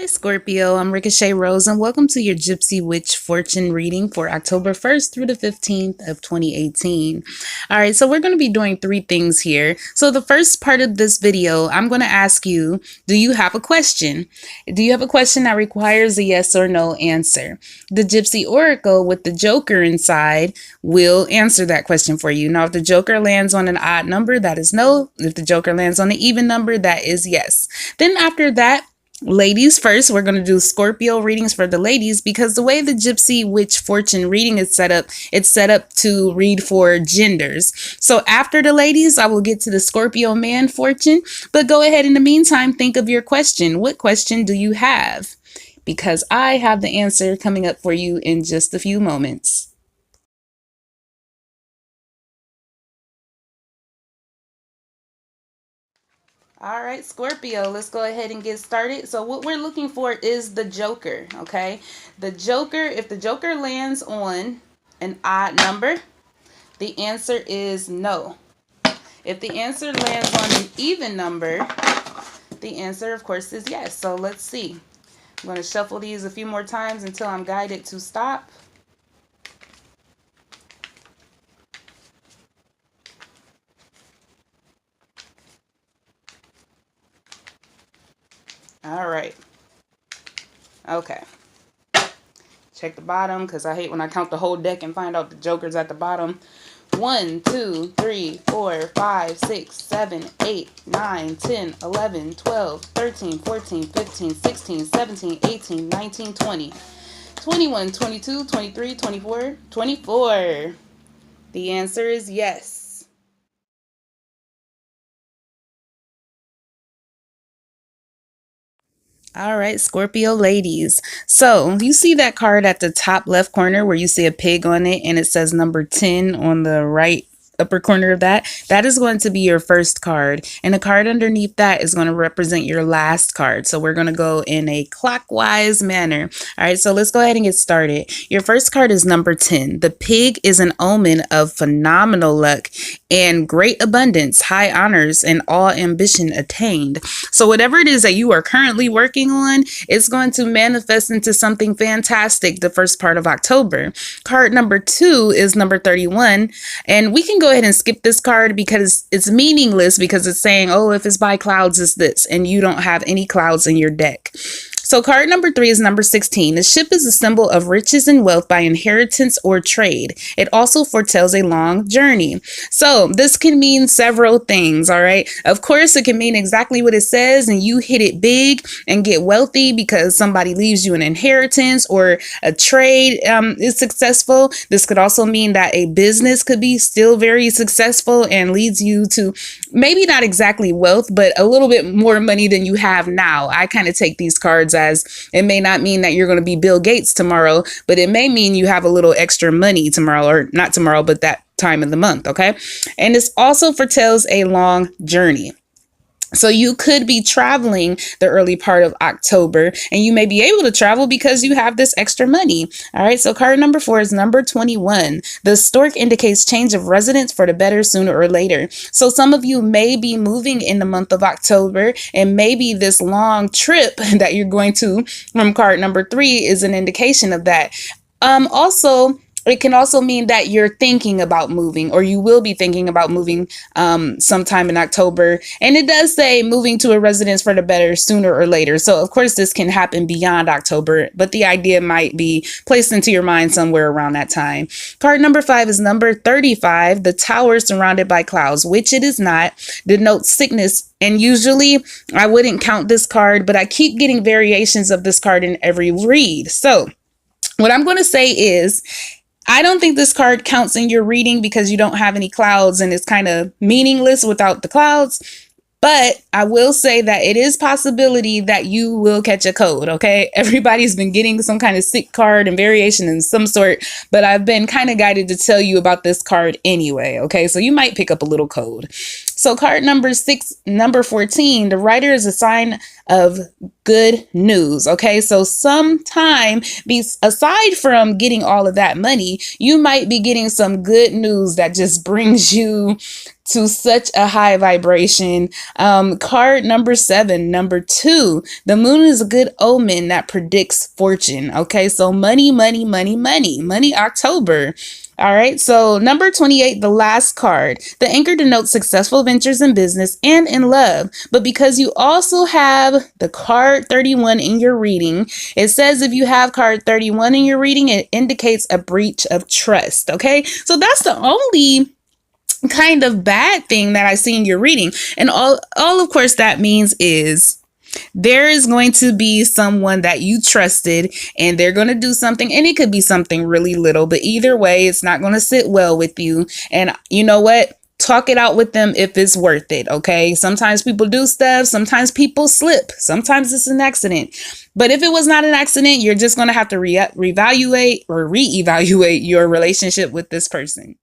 Hi Scorpio, I'm Riqochet Rose and welcome to your Gypsy Witch fortune reading for October 1st through the 15th of 2018. All right, so we're going to be doing three things here. So the first part of this video, I'm going to ask you, do you have a question? Do you have a question that requires a yes or no answer? The Gypsy Oracle with the Joker inside will answer that question for you. Now, if the Joker lands on an odd number, that is no. If the Joker lands on an even number, that is yes. Then after that, ladies first, we're going to do Scorpio readings for the ladies because the way the Gypsy Witch fortune reading is set up, it's set up to read for genders. So after the ladies, I will get to the Scorpio man fortune, but go ahead in the meantime, think of your question. What question do you have? Because I have the answer coming up for you in just a few moments. All right, Scorpio, let's go ahead and get started. So what we're looking for is the Joker, okay? The Joker, if the Joker lands on an odd number, the answer is no. If the answer lands on an even number, the answer, of course, is yes. So let's see. I'm going to shuffle these a few more times until I'm guided to stop. All right. Okay. Check the bottom because I hate when I count the whole deck and find out the Joker's at the bottom. 1, 2, 3, 4, 5, 6, 7, 8, 9, 10, 11, 12, 13, 14, 15, 16, 17, 18, 19, 20, 21, 22, 23, 24, 24. The answer is yes. All right, Scorpio ladies. So you see that card at the top left corner where you see a pig on it and it says number 10 on the right upper corner of that. That is going to be your first card. And the card underneath that is going to represent your last card. So we're going to go in a clockwise manner. All right, so let's go ahead and get started. Your first card is number 10. The pig is an omen of phenomenal luck and great abundance, high honors, and all ambition attained. So whatever it is that you are currently working on, it's going to manifest into something fantastic the first part of October. Card number 2 is number 31. And we can go ahead and skip this card because it's meaningless because it's saying, oh, if it's by clouds, it's this, and you don't have any clouds in your deck. So card number 3 is number 16. The ship is a symbol of riches and wealth by inheritance or trade. It also foretells a long journey. So this can mean several things, all right? Of course, it can mean exactly what it says and you hit it big and get wealthy because somebody leaves you an inheritance or a trade is successful. This could also mean that a business could be still very successful and leads you to maybe not exactly wealth, but a little bit more money than you have now. I kind of take these cards as it may not mean that you're going to be Bill Gates tomorrow, but it may mean you have a little extra money tomorrow, or not tomorrow, but that time of the month. Okay. And this also foretells a long journey. So you could be traveling the early part of October and you may be able to travel because you have this extra money. All right. So card number 4 is number 21. The stork indicates change of residence for the better sooner or later. So some of you may be moving in the month of October and maybe this long trip that you're going to from card number 3 is an indication of that. Also, it can also mean that you're thinking about moving or you will be thinking about moving sometime in October. And it does say moving to a residence for the better sooner or later. So, of course, this can happen beyond October, but the idea might be placed into your mind somewhere around that time. Card number 5 is number 35. The tower surrounded by clouds, which it is not, denotes sickness. And usually I wouldn't count this card, but I keep getting variations of this card in every read. So what I'm going to say is, I don't think this card counts in your reading because you don't have any clouds and it's kind of meaningless without the clouds. But I will say that it is possibility that you will catch a cold, okay? Everybody's been getting some kind of sick card and variation in some sort, but I've been kind of guided to tell you about this card anyway, okay? So you might pick up a little cold. So card number 6, number 14, the writer is a sign of good news, okay? So sometime, aside from getting all of that money, you might be getting some good news that just brings you to such a high vibration. Card number 7, number 2. The moon is a good omen that predicts fortune. Okay, so money, money, money, money, money October. All right, so number 28, the last card. The anchor denotes successful ventures in business and in love. But because you also have the card 31 in your reading, it says if you have card 31 in your reading, it indicates a breach of trust. Okay, so that's the only kind of bad thing that I see in your reading. And all of course that means is there is going to be someone that you trusted and they're going to do something, and it could be something really little, but either way, it's not going to sit well with you. And you know what? Talk it out with them if it's worth it. Okay. Sometimes people do stuff. Sometimes people slip. Sometimes it's an accident. But if it was not an accident, you're just going to have to reevaluate your relationship with this person.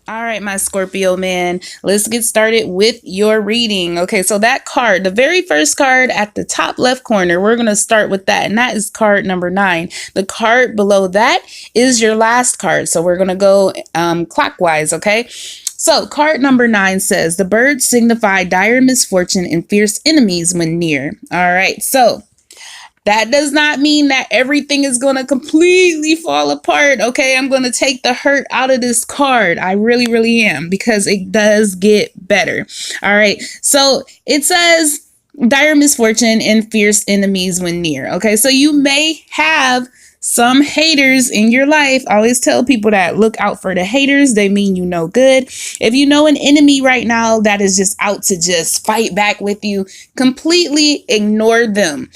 All right, my Scorpio man, let's get started with your reading. Okay, so that card, the very first card at the top left corner, we're going to start with that, and that is card number 9. The card below that is your last card, so we're going to go clockwise, okay? So card number 9 says, the birds signify dire misfortune and fierce enemies when near. All right, so that does not mean that everything is going to completely fall apart. Okay, I'm going to take the hurt out of this card. I really, really am, because it does get better. All right, so it says dire misfortune and fierce enemies when near. Okay, so you may have some haters in your life. I always tell people that look out for the haters. They mean you no good. If you know an enemy right now that is just out to just fight back with you, completely ignore them.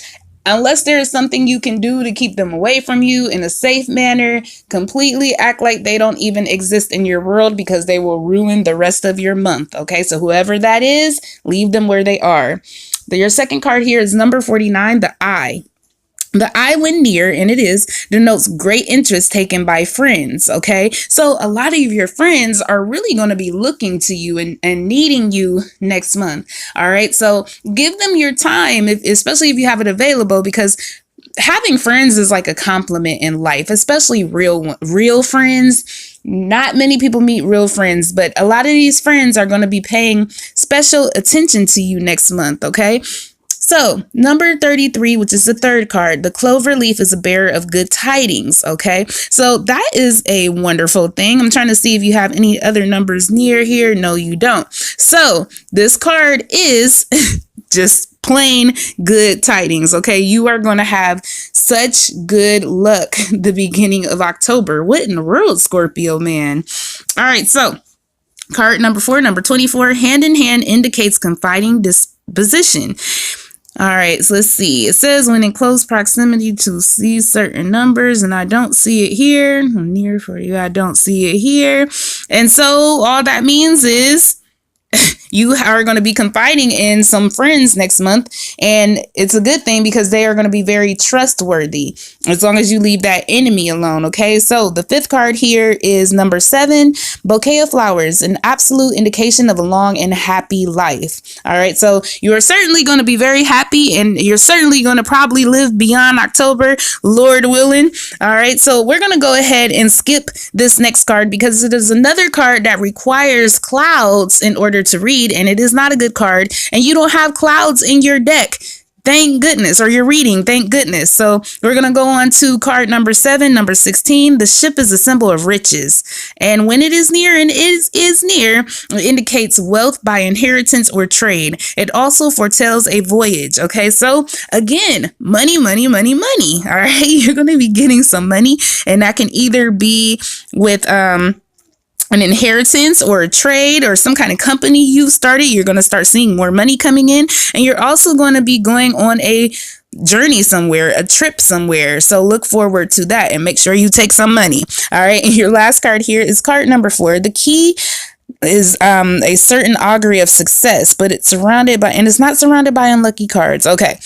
Unless there is something you can do to keep them away from you in a safe manner, completely act like they don't even exist in your world, because they will ruin the rest of your month. Okay, so whoever that is, leave them where they are. Your second card here is number 49, the eye. The eye when near, and it is, denotes great interest taken by friends, okay? So a lot of your friends are really going to be looking to you and needing you next month, all right? So give them your time, especially if you have it available, because having friends is like a compliment in life, especially real friends. Not many people meet real friends, but a lot of these friends are going to be paying special attention to you next month, okay? So number 33, which is the third card, the clover leaf is a bearer of good tidings. Okay, so that is a wonderful thing. I'm trying to see if you have any other numbers near here. No, you don't. So this card is just plain good tidings. Okay, you are going to have such good luck the beginning of October. What in the world, Scorpio man? All right, so card number 4, number 24, hand in hand indicates confiding disposition. All right, so let's see. It says when in close proximity to see certain numbers, and I don't see it here. I'm near for you. I don't see it here. And so all that means is you are going to be confiding in some friends next month, and it's a good thing because they are going to be very trustworthy as long as you leave that enemy alone. Okay, so the fifth card here is number 7, bouquet of flowers, an absolute indication of a long and happy life. All right, so you are certainly going to be very happy, and you're certainly going to probably live beyond October, Lord willing. All right, so we're going to go ahead and skip this next card because it is another card that requires clouds in order to read, and it is not a good card, and you don't have clouds in your deck, thank goodness, or your reading, thank goodness. So we're going to go on to card number 7, number 16. The ship is a symbol of riches, and when it is near, and it is near, it indicates wealth by inheritance or trade. It also foretells a voyage. Okay, so again, money, money, money, money. All right, you're going to be getting some money, and that can either be with an inheritance or a trade or some kind of company you started. You're going to start seeing more money coming in, and you're also going to be going on a journey somewhere, a trip somewhere. So look forward to that and make sure you take some money. All right. And your last card here is card number 4. The key is a certain augury of success, but it's surrounded by, and it's not surrounded by unlucky cards. Okay.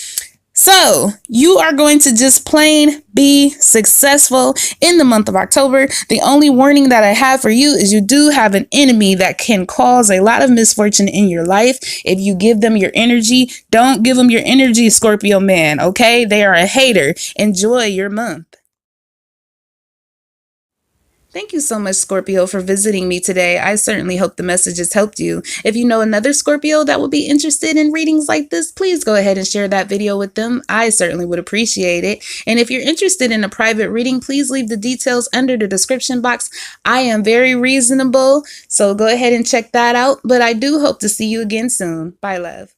So you are going to just plain be successful in the month of October. The only warning that I have for you is you do have an enemy that can cause a lot of misfortune in your life. If you give them your energy, don't give them your energy, Scorpio man. Okay, they are a hater. Enjoy your month. Thank you so much, Scorpio, for visiting me today. I certainly hope the messages helped you. If you know another Scorpio that would be interested in readings like this, please go ahead and share that video with them. I certainly would appreciate it. And if you're interested in a private reading, please leave the details under the description box. I am very reasonable, so go ahead and check that out. But I do hope to see you again soon. Bye, love.